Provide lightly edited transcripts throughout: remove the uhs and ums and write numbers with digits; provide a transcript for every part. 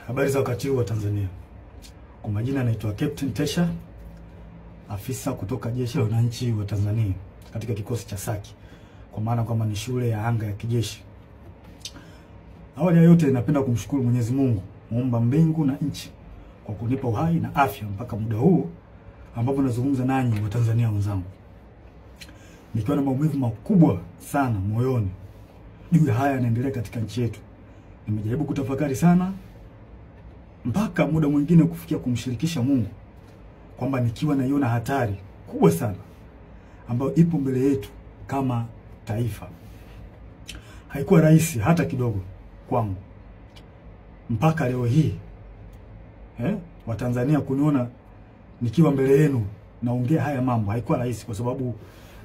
Habari za wakati huu wa Tanzania. Kwa majina naitwa Captain Tesha, afisa kutoka Jeshi la Wananchi wa Tanzania katika kikosi cha Saki, kwa maana kwamba ni shule ya anga ya kijeshi. Awali ya yote napenda kumshukuru Mwenyezi Mungu, muumba mbingu na nchi, kwa kunipa uhai na afya mpaka muda huu ambapo nazungumza nanyi wa Tanzania wenzangu. Nikiwa na maumivu makubwa sana moyoni juu ya haya yanaendelea katika nchi yetu. Nimejaribu kutafakari sana mpaka muda mwingine kufikia kumshirikisha Mungu kwamba nikiwa naiona hatari kubwa sana ambayo ipo mbele yetu kama taifa. Haikuwa rahisi hata kidogo kwangu mpaka leo hii wa Tanzania kuniona nikiwa mbele yenu naongea haya mambo. Haikuwa rahisi kwa sababu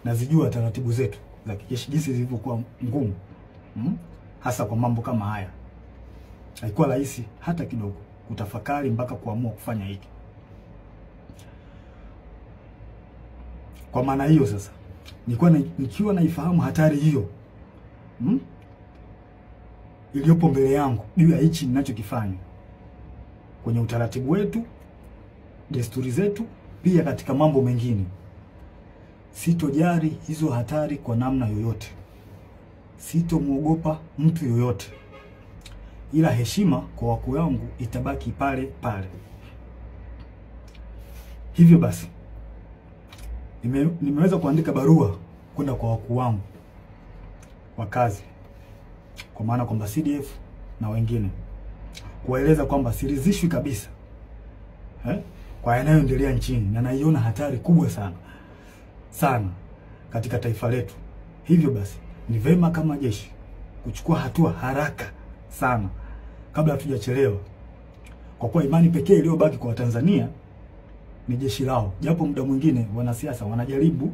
nazijua taratibu zetu za kijeshi jinsi zilivyokuwa ngumu, hasa kwa mambo kama haya. Haikuwa rahisi hata kidogo kutafakari mpaka kuamua kufanya hiki. Kwa maana hiyo sasa, nikiwa naifahamu hatari hiyo iliyopo mbele yangu juu ya hichi ninachokifanya kwenye utaratibu wetu, desturi zetu, pia katika mambo mengine, sitojali hizo hatari kwa namna yoyote. Sitomuogopa mtu yoyote, ila heshima kwa wakuu wangu itabaki pale pale. Hivyo basi nimeweza kuandika barua kwenda kwa wakuu wangu wa kazi, kwa maana kwamba CDF na wengine, kuwaeleza kwamba siridhishwi kabisa kwa yanayoendelea nchini na naiona hatari kubwa sana katika taifa letu. Hivyo basi ni vema kama jeshi kuchukua hatua haraka sana kabla hatujachelewa, kwa kuwa imani pekee iliyobaki kwa Tanzania ni jeshi lao. Japo muda mwingine wanasiasa wanajaribu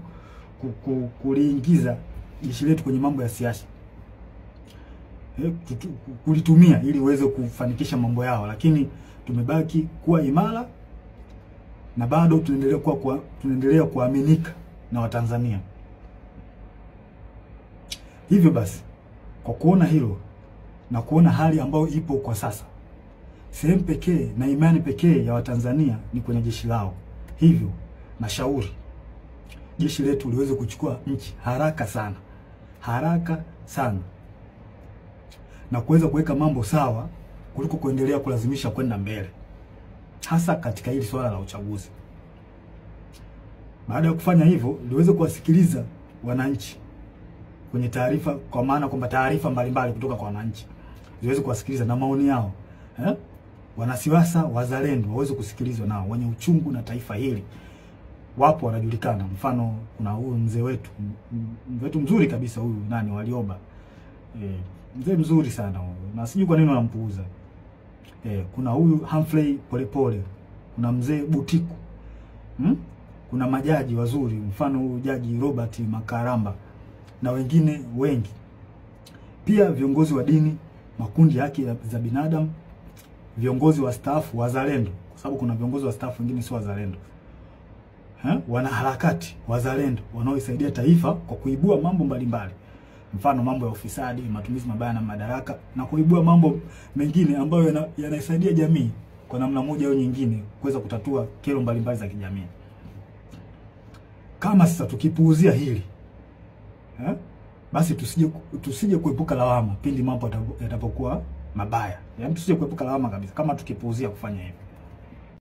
kuliingiza jeshi letu kwenye mambo ya siasa, kulitumia ili uweze kufanikisha mambo yao, lakini tumebaki kuwa imara na bado tunaendelea kuaminika na Watanzania. Hivyo basi kwa kuona hilo na kuona hali ambayo ipo kwa sasa, sehemu pekee na imani pekee ya Watanzania ni kwenye jeshi lao. Hivyo nashauri jeshi letu liweze kuchukua nchi haraka sana na kuweza kuweka mambo sawa kuliko kuendelea kulazimisha kwenda mbele, hasa katika hili swala la uchaguzi. Baada ya kufanya hivyo, liweze kuwasikiliza wananchi kwenye taarifa, kwa maana kwamba taarifa mbalimbali kutoka kwa wananchi ziweze kuwasikiliza na maoni yao. Wanasiasa wazalendo waweze kusikilizwa nao, wenye uchungu na taifa hili wapo, wanajulikana. Mfano kuna huyu mzee wetu mzuri kabisa, huyu Warioba, mzee mzuri sana huyu, na sijui kwa nini wanampuuza. Kuna huyu Humphrey Polepole, kuna mzee Butiku, kuna majaji wazuri, mfano huyu Jaji Robert Makaramba na wengine wengi. Pia viongozi wa dini, makundi ya haki za binadamu, viongozi wa staafu wazalendo, kwa sababu kuna viongozi wa staafu wengine sio wazalendo. Wanaharakati wazalendo wanaoisaidia taifa kwa kuibua mambo mbalimbali, mfano mambo ya ufisadi, matumizi mabaya na madaraka, na kuibua mambo mengine ambayo yanaisaidia jamii kwa namna moja au nyingine kuweza kutatua kero mbalimbali za kijamii. Kama sasa tukipuuzia hili, basi tusije kuepuka lawama pindi mambo yatapokuwa mabaya. Yaani tusije kuepuka lawama kabisa kama tukipuuzia kufanya hivyo.